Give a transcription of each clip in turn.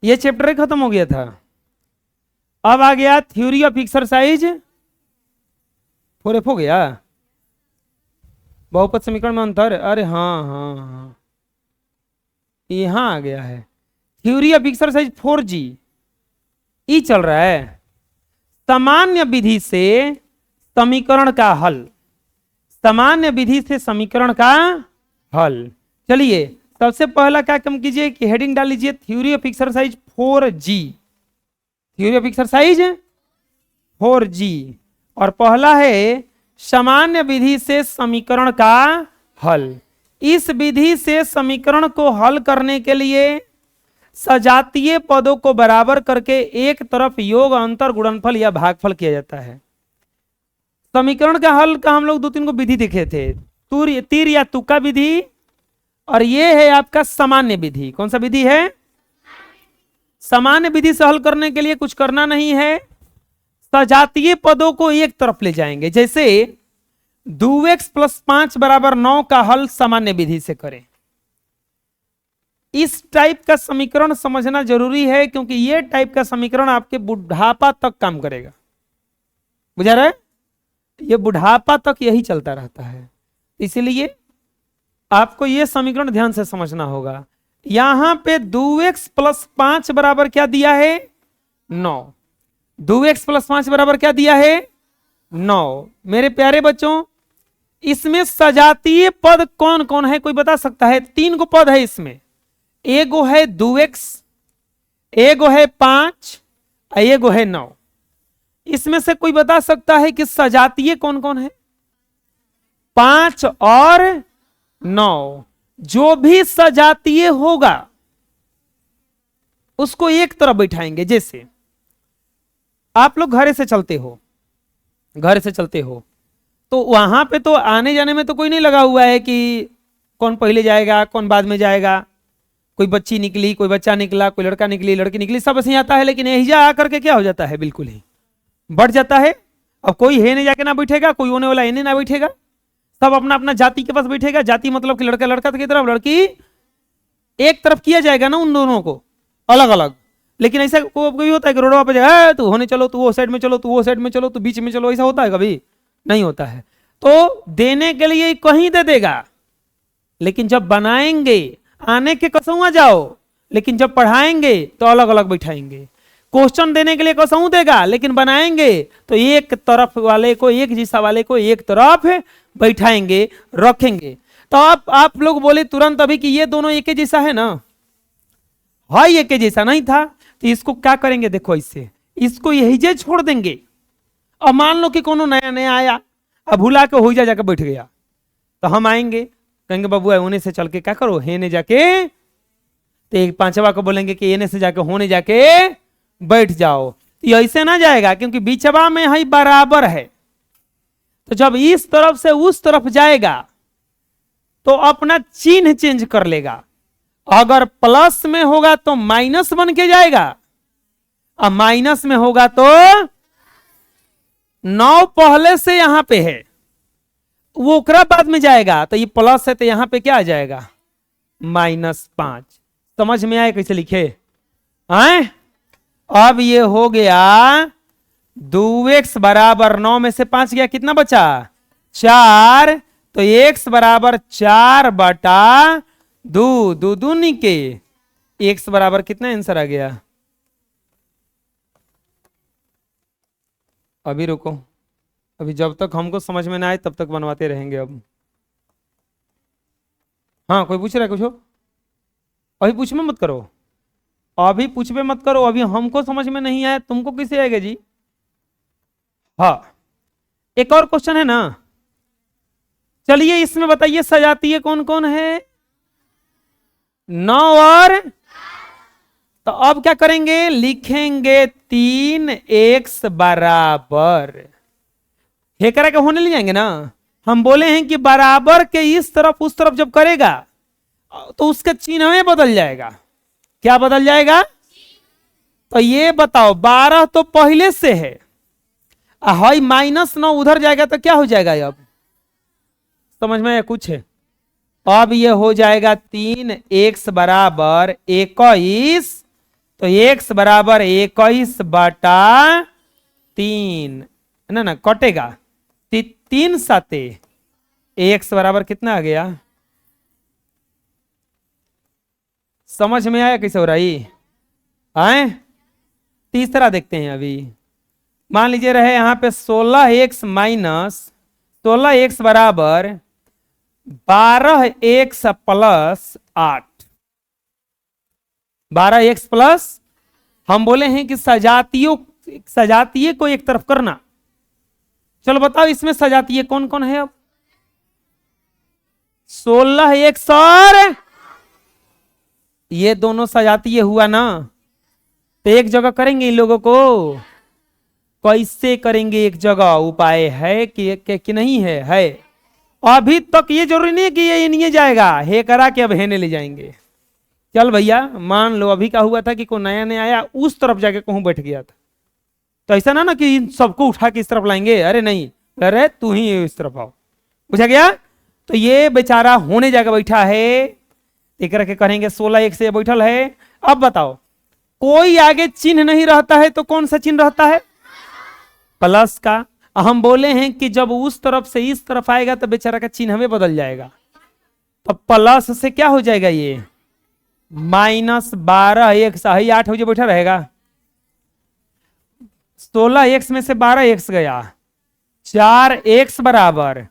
ये चैप्टर खत्म हो गया था। अब आ गया थ्योरी ऑफ एक्सरसाइज 4F हो गया, बहुपद समीकरण में अंतर। अरे हाँ हाँ हाँ, यहां आ गया है थ्योरी ऑफ एक्सरसाइज 4G। ई चल रहा है सामान्य विधि से समीकरण का हल, सामान्य विधि से समीकरण का हल। चलिए सबसे पहला क्या काम कीजिए कि हेडिंग डाल लीजिए theory of exercise 4G, theory of exercise 4G। और पहला है सामान्य विधि से समीकरण का हल। इस विधि से समीकरण को हल करने के लिए सजातीय पदों को बराबर करके एक तरफ योग, अंतर, गुणनफल या भागफल किया जाता है। समीकरण का हल का हम लोग 2-3 को विधि देखे थे, तीर या तुक्का विधि, और ये है आपका सामान्य विधि। कौन सा विधि है? सामान्य विधि से हल करने के लिए कुछ करना नहीं है, सजातीय पदों को एक तरफ ले जाएंगे। जैसे 2x + 5 = 9 का हल सामान्य विधि से करें। इस टाइप का समीकरण समझना जरूरी है, क्योंकि ये टाइप का समीकरण आपके बुढ़ापा तक काम करेगा। बुझा रहे? ये बुढ़ापा तक यही चलता रहता है, इसलिए आपको ये समीकरण ध्यान से समझना होगा। यहां पे 2x + 5 बराबर क्या दिया है? 9। 2x + 5 बराबर क्या दिया है? 9। मेरे प्यारे बच्चों, इसमें सजातीय पद कौन कौन है कोई बता सकता है? 3 को पद है इसमें, एगो है 2x, एगो है 5, एगो है 9। इसमें से कोई बता सकता है कि सजातीय कौन कौन है? 5 और 9। जो भी सजातीय होगा उसको एक तरफ बैठाएंगे। जैसे आप लोग घर से चलते हो तो वहां पे तो आने जाने में तो कोई नहीं लगा हुआ है कि कौन पहले जाएगा कौन बाद में जाएगा। कोई बच्ची निकली, कोई बच्चा निकला, कोई लड़का निकली, लड़की निकली, सब ऐसे आता है। लेकिन यही आकर के क्या हो जाता है? बिल्कुल ही बढ़ जाता है। अब कोई है नहीं जाके ना बैठेगा, कोई होने वाला है नहीं ना बैठेगा, सब अपना अपना जाति के पास बैठेगा। जाति मतलब कि लड़का लड़का की तरफ, लड़की एक तरफ किया जाएगा ना, उन दोनों को अलग अलग। लेकिन ऐसा कोई होता है कि रोडवा पे जाए तू होने चलो, तू वो साइड में चलो, तू वो साइड में चलो, तू बीच में चलो, ऐसा होता है? कभी नहीं होता है। तो देने के लिए कहीं दे देगा, लेकिन जब बनाएंगे आने के कसम आ जाओ, लेकिन जब पढ़ाएंगे तो अलग अलग बैठाएंगे। क्वेश्चन देने के लिए कसम देगा, लेकिन बनाएंगे तो एक तरफ वाले को, एक जैसा वाले को एक तरफ बैठाएंगे, रखेंगे। तो आप लोग बोले तुरंत अभी कि ये दोनों एक जैसा है ना? हाँ, एक जैसा नहीं था। तो इसको क्या करेंगे? देखो इसको यही जे छोड़ देंगे। अब मान लो कि कोनो नया नया आया, अब भुला के हो जाकर बैठ गया, तो हम आएंगे कहेंगे बाबू होने से चल के क्या करो, हेने जाके, तो एक पांचवा को बोलेंगे कि एने से जाके होने जाके बैठ जाओ। तो ऐसे ना जाएगा, क्योंकि बीचवा में है बराबर है। तो जब इस तरफ से उस तरफ जाएगा तो अपना चिन्ह चेंज कर लेगा। अगर प्लस में होगा तो माइनस बन के जाएगा, और माइनस में होगा तो 9 पहले से यहां पे है, वो ओकरा बाद में जाएगा। तो ये प्लस है तो यहां पे क्या आ जाएगा? -5। समझ में आए कैसे लिखे? आए? अब ये हो गया 2x = 9 में से 5 गया, कितना बचा? 4। तो x = 4/2, दो दूनी के x बराबर कितना आंसर आ गया? अभी रुको, अभी जब तक हमको समझ में ना आए तब तक बनवाते रहेंगे। अब हाँ, कोई पूछ रहा है कुछ? अभी पूछ में मत करो, अभी पूछ में मत करो। अभी हमको समझ में नहीं आया, तुमको कैसे आएगा जी? हाँ, एक और क्वेश्चन है ना। चलिए इसमें बताइए सजातीय कौन कौन है? 9 और, तो अब क्या करेंगे? लिखेंगे 3x बराबर, हेकरा के होने ले जाएंगे ना। हम बोले हैं कि बराबर के इस तरफ उस तरफ जब करेगा तो उसका चिन्ह में बदल जाएगा। क्या बदल जाएगा? तो ये बताओ, 12 तो पहले से है, हाई -9 उधर जाएगा तो क्या हो जाएगा? अब समझ में कुछ है? अब ये हो जाएगा 3x = 21 तो x बराबर 21/3 ना कटेगा 3 साते x बराबर कितना आ गया? समझ में आया कैसे हो रहा है? आए तीसरा देखते हैं अभी। मान लीजिए रहे यहां पे 16x माइनस 16x बराबर 12x प्लस 8। 12x प्लस, हम बोले हैं कि सजातीय को एक तरफ करना। चलो बताओ इसमें सजातीय कौन कौन है? अब 16x और ये दोनों सजातीय हुआ ना, तो एक जगह करेंगे इन लोगों को। कैसे करेंगे एक जगह? उपाय है कि नहीं है? है। अभी तक ये जरूरी नहीं है कि ये नहीं जाएगा, हे करा के अब हेने ले जाएंगे। चल भैया मान लो अभी क्या हुआ था कि कोई नया नया आया, उस तरफ जाके कहूं बैठ गया था, तो ऐसा ना कि इन सबको उठा के इस तरफ लाएंगे। अरे नहीं, अरे तू ही इस तरफ आओ, बुझा गया? तो ये बेचारा होने जाकर बैठा है, एक के करेंगे 16x से बैठल है। अब बताओ कोई आगे चिन्ह नहीं रहता है तो कौन सा चिन्ह रहता है? प्लस का। हम बोले हैं कि जब उस तरफ से इस तरफ आएगा तो बेचारा का चिन्ह हमें बदल जाएगा, तो प्लस से क्या हो जाएगा? ये -12x 8 हो जाए बैठा रहेगा। 16x में से 12x गया, 4x बराबर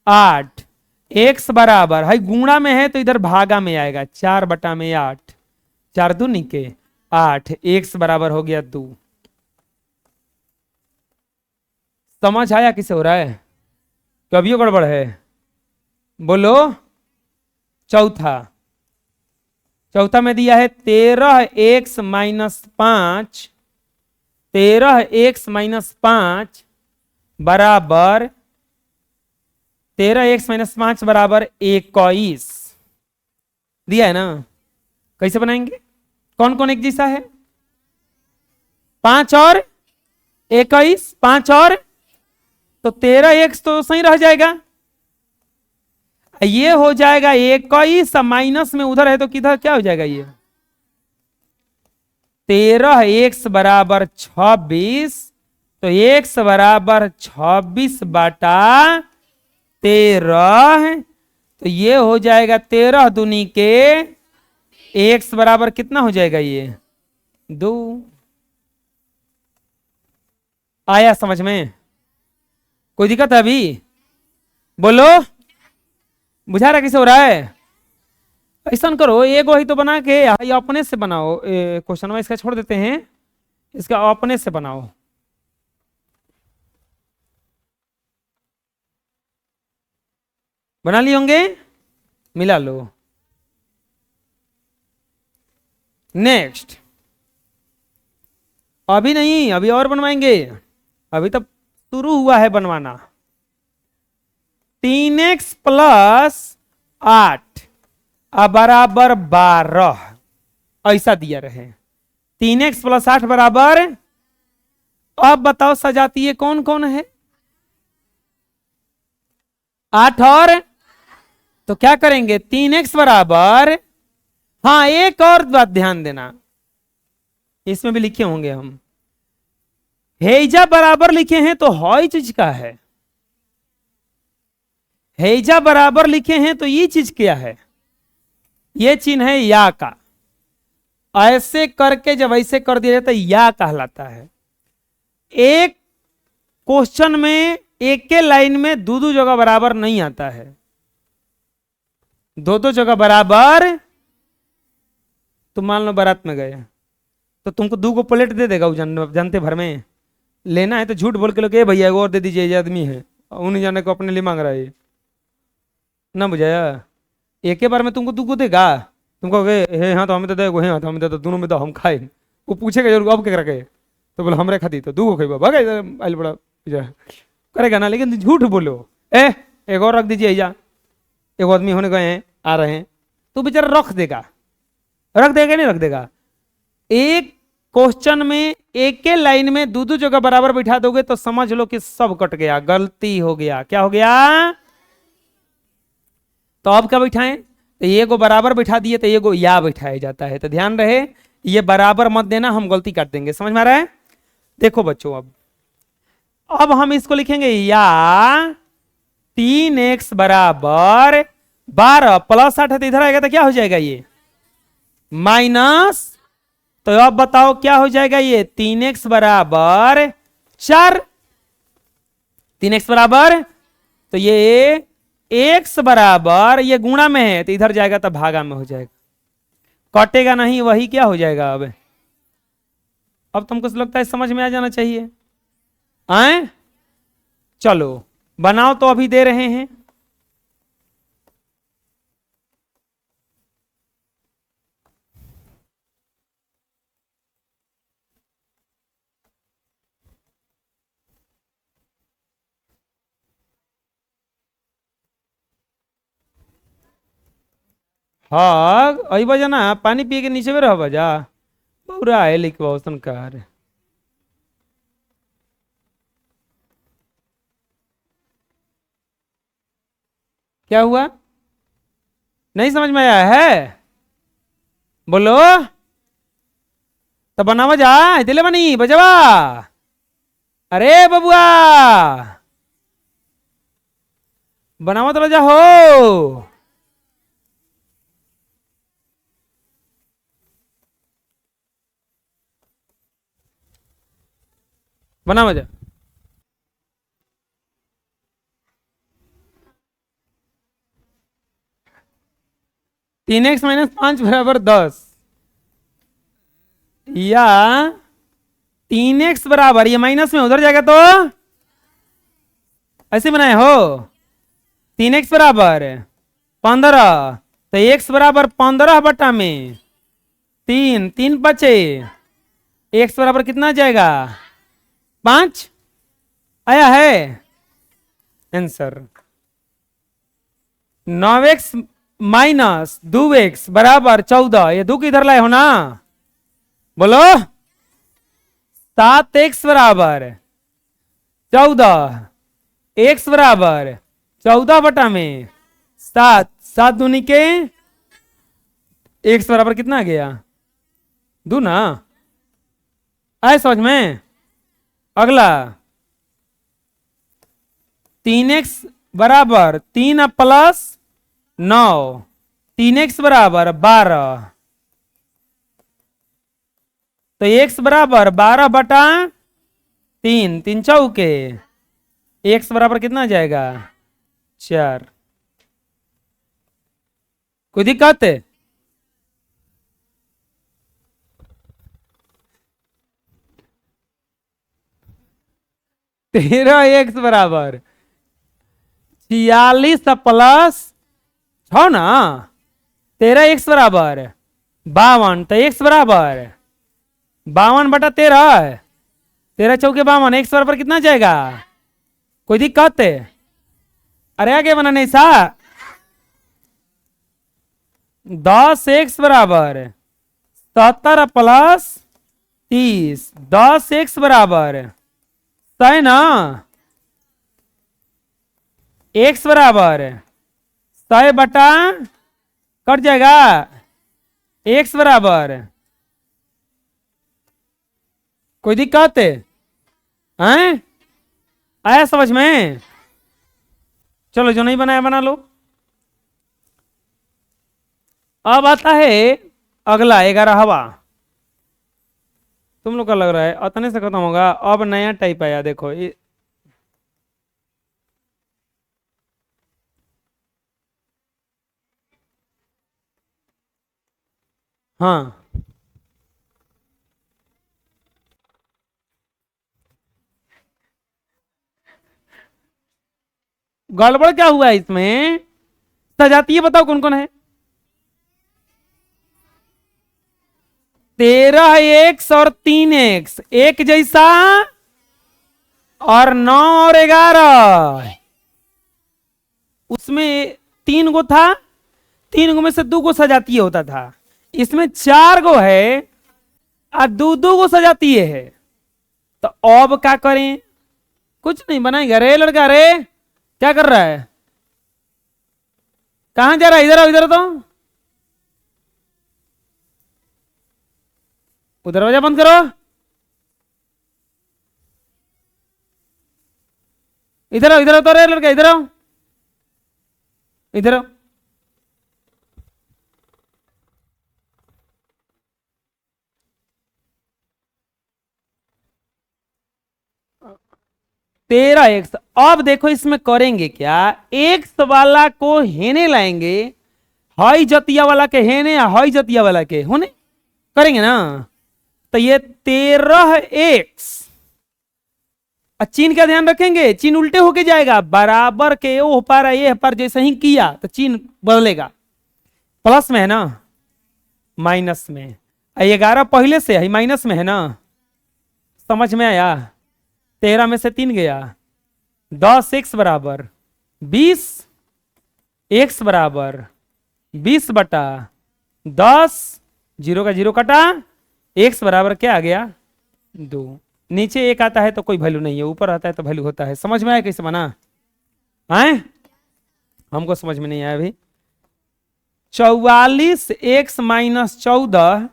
8, x बराबर है गुणा में है तो इधर भागा में आएगा, 4/8, 4 दूनी के 8, x बराबर हो गया 2। समझ आया किसे हो रहा है? कभी गड़बड़ है? बोलो। चौथा में दिया है 13x माइनस 5, 13x माइनस 5 बराबर 13x माइनस 5 बराबर 21 दिया है ना। कैसे बनाएंगे? कौन कौन एक जैसा है? 5 और 21, 5 और तो 13x तो सही रह जाएगा, ये हो जाएगा 21 माइनस में उधर है तो किधर क्या हो जाएगा? ये 13x बराबर 26, तो x बराबर 26/13, तो ये हो जाएगा 13 दूनी के x बराबर कितना हो जाएगा? ये 2। आया समझ में? कोई दिक्कत है अभी? बोलो। बुझा रहा कैसे हो रहा है? ऐसा करो एक वही तो बना के अपने से बनाओ क्वेश्चन में, इसका छोड़ देते हैं, इसका अपने से बनाओ। बना लिए होंगे? मिला लो। नेक्स्ट। अभी नहीं, अभी और बनवाएंगे, अभी तब शुरू हुआ है बनवाना। 3x प्लस 8 बराबर 12 ऐसा दिया रहे। 3x प्लस 8 बराबर, अब बताओ सजातीय कौन कौन है? 8 और तो क्या करेंगे? 3x बराबर, हाँ एक और बात ध्यान देना, इसमें भी लिखे होंगे हम, हेजा बराबर लिखे हैं तो हॉय चीज का है, हेजा बराबर लिखे हैं तो ये चीज क्या है? ये चिन्ह है या का। ऐसे करके जब ऐसे कर दिया जाता है या कहलाता है। एक क्वेश्चन में एक के लाइन में दो जगह बराबर नहीं आता है, दो जगह बराबर। तुम मान लो बारात में गए तो तुमको 2 प्लेट दे देगा वो जानते भर में, लेना है तो झूठ बोल के लोग भैया और दे दीजिए, ये आदमी है उन्हें जाने को अपने लिए मांग रहा है ना, बुझाया? एक ही बार में तुमको 2 देगा, तुमको हे हाँ तो हमें तो दे, हाँ तो हमें दे, तो दोनों में तो हम खाए। वो पूछेगा जरूर अब क्या करे, तो बोले हमरे खाती तो 2 खेबा भागा आइल बड़ा करेगा ना। लेकिन झूठ बोलो, एक और रख दीजिए, एक आदमी होने गए हैं आ रहे हैं, तो बेचारा रख देगा नहीं रख देगा। एक क्वेश्चन में एक के लाइन में दो जगह बराबर बैठा दोगे तो समझ लो कि सब कट गया, गलती हो गया। क्या हो गया? तो अब क्या बैठाएं? तो ये को बराबर बैठा दिए तो ये को या बैठाया जाता है। तो ध्यान रहे ये बराबर मत देना, हम गलती कर देंगे, समझ में आ रहा है। देखो बच्चों, अब हम इसको लिखेंगे या 3x बराबर 12 प्लस 8 है तो इधर आएगा तो क्या हो जाएगा ये माइनस। तो अब बताओ क्या हो जाएगा ये 3x बराबर 4, 3x बराबर, तो ये x बराबर ये गुणा में है तो इधर जाएगा तो भागा में हो जाएगा, कटेगा नहीं, वही क्या हो जाएगा। अब तुमको लगता है समझ में आ जाना चाहिए आए। चलो बनाओ, तो अभी दे रहे हैं। हाँ अही बजा ना, पानी पिए के नीचे में रह बजा, पूरा है लिखवा कार। क्या हुआ, नहीं समझ में आया है, बोलो तो बनावा जा, दिले बनी बजवा, अरे बबुआ बनावा तो जा हो, बना मजा। 3x माइनस 5 बराबर 10, या 3x बराबर ये माइनस में उधर जाएगा तो ऐसे बनाए हो, 3x बराबर 15, तो x बराबर 15 बटा में 3, 3 बचे, x बराबर कितना जाएगा 5 आया है आंसर। 9x माइनस 2x बराबर 14, ये 2 किधर लाए हो ना, बोलो 7x बराबर 14, x बराबर 14 बटा में 7, 7 दूनी के x बराबर कितना आ गया 2 ना, आए समझ में। अगला 3x बराबर 3 प्लस 9, 3x बराबर 12, तो x बराबर 12 बटा 3, 3 चौके, x बराबर कितना आ जाएगा 4। कोई दिक्कत है, तेरह एक्स बराबर 46 प्लस 6 ना, 13x बराबर 52, तो x बराबर 52 बटा 13, 13 चौके 52, x बराबर कितना जाएगा, कोई दिक्कत है, अरे आगे बना नहीं सा। 10x बराबर 17 प्लस 30, 10x बराबर है ना, x बराबर 100 बटा कट जाएगा, x बराबर, कोई दिक्कत है हैं, आया समझ में। चलो जो नहीं बनाया बना लो। अब आता है अगला 11वां, तुम लोग का लग रहा है अतने से खत्म होगा, अब नया टाइप आया देखो ये, हाँ गड़बड़ क्या हुआ इसमें, सजातीय बताओ कौन कौन है। 13x और 3x एक जैसा, और 9 और 11 उसमें 3 गो था, 3 गो में से 2 गो सजातीय होता था, इसमें 4 गो है और 2 गो सजातीय है, तो अब क्या करें, कुछ नहीं बनाएगा। रे लड़का रे क्या कर रहा है, कहां जा रहा है, इधर आओ, इधर तो वो दरवाजा बंद करो। इधर आओ, इधर आओ, तो रे लड़का, इधर आओ, इधर आओ। तेरह एक्स। अब देखो इसमें करेंगे क्या, एक्स वाला को हेने लाएंगे, हाई जतिया वाला के हेने या हाई जतिया वाला के होने करेंगे ना। तो ये 13x, चिन्ह का ध्यान रखेंगे, चिन्ह उल्टे होके जाएगा, बराबर के ओ पारा ये पर जैसे ही किया तो चिन्ह बदलेगा। प्लस में है ना, माइनस में। 11 पहले से है, माइनस में है ना, समझ में आया। 13 में से 3 गया, 10x बराबर 20, x बराबर 20 बटा 10, 0 का 0 कटा, x बराबर क्या आ गया 2। नीचे 1 आता है तो कोई वैल्यू नहीं है, ऊपर आता है तो वैल्यू होता है। समझ में आया कैसे बना? आए हमको समझ में नहीं आया अभी। 44x माइनस 14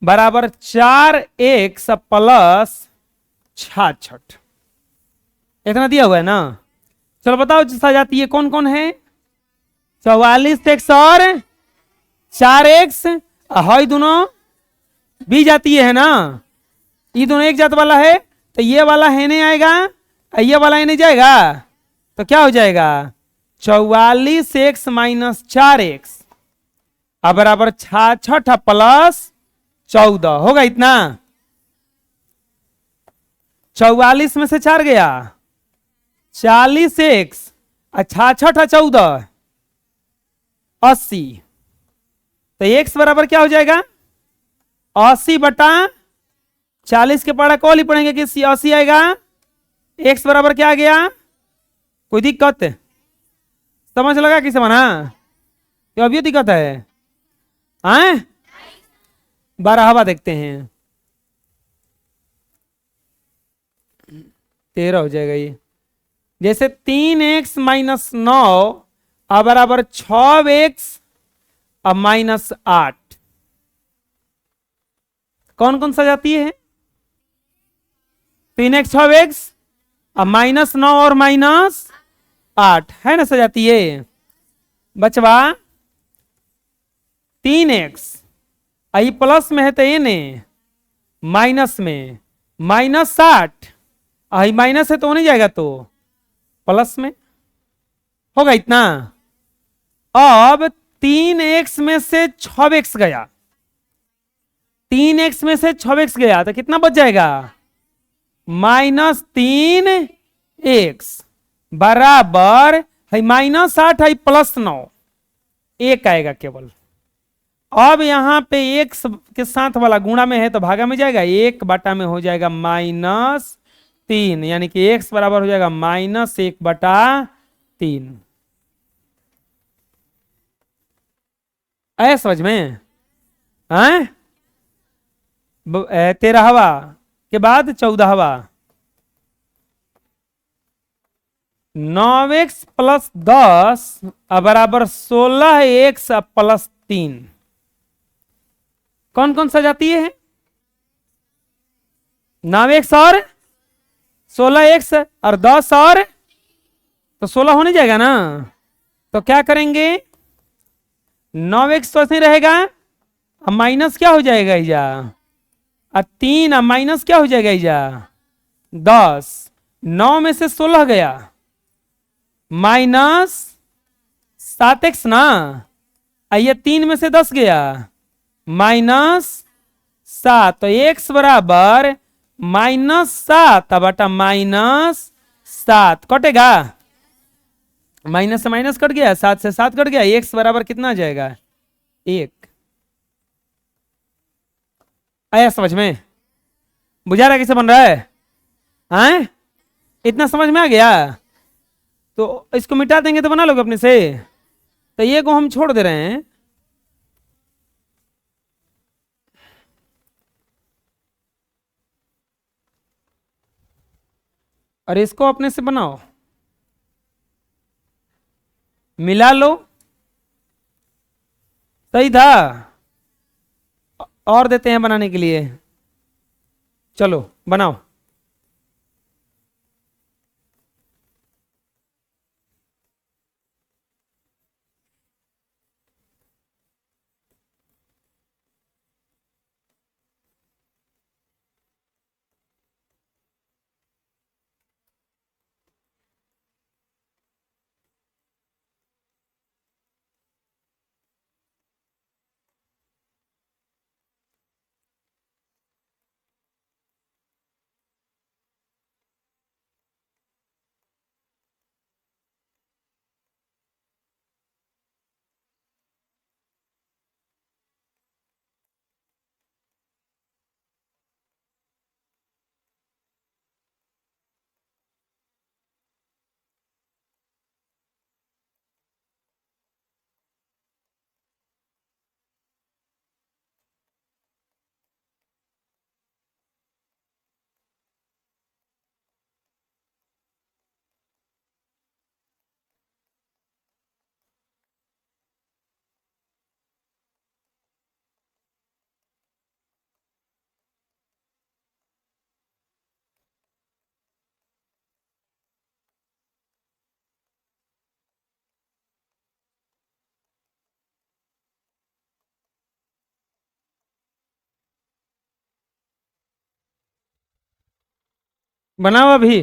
बराबर 4x प्लस 66। इतना दिया हुआ है ना। चलो बताओ सजाती है कौन कौन है। 44x और 4x, हाई दोनों भी जाती है ना, ये दोनों एक जात वाला है, तो ये वाला है नहीं आएगा, ये वाला है नहीं जाएगा, तो क्या हो जाएगा 44x माइनस 4x अब बराबर 66 प्लस 14 होगा इतना। 44 में से 4 गया, 40x, 66 14, 80। तो x बराबर क्या हो जाएगा 80 बटा 40 के पढ़ा कॉल ही पढ़ेंगे कि 80 आएगा। x बराबर क्या आ गया, कोई दिक्कत समझ लगा किसे बना, क्यों अभी दिक्कत है? आए 12वां देखते हैं, 13 हो जाएगा ये। जैसे 3x माइनस 9 अब बराबर 6x अब माइनस 8। कौन कौन सा जाती है? 3x 6x अब माइनस 9 और माइनस 8 है ना, सजाती है बचवा। 3x आई प्लस में है तो ये ने माइनस में, माइनस 60 आई माइनस है तो नहीं जाएगा तो प्लस में होगा इतना। अब 3x में से 6x गया, 3x में से 6x गया तो कितना बच जाएगा -3x बराबर है -8 है प्लस 9, एक आएगा केवल। अब यहां पे x के साथ वाला गुणा में है तो भागा में जाएगा, 1 बटा में हो जाएगा -3, यानी कि x बराबर हो जाएगा -1 बटा 3। आया समझ में? 13वां के बाद 14वां, 9x प्लस 10 बराबर 16x प्लस 3। कौन कौन सा जाती है? 9x और 16x और 10 और तो 16 होने जाएगा ना। तो क्या करेंगे 9x तो ऐसे ही रहेगा, अब माइनस क्या हो जाएगा इजा, और 3 अब माइनस क्या हो जाएगा इजा 10। 9 में से 16 गया -7x ना, ये 3 में से 10 गया -7, तो x बराबर -7 बटा -7 कटेगा, माइनस से माइनस कट गया, 7 से 7 कट गया, x बराबर कितना आ जाएगा 1। आया समझ में? बुझा रहा कैसे बन रहा है? इतना समझ में आ गया? तो इसको मिटा देंगे तो बना लोगे अपने से, तो ये को हम छोड़ दे रहे हैं। और इसको अपने से बनाओ, मिला लो, सही था। और देते हैं बनाने के लिए। चलो बनाओ। बनाओ अभी।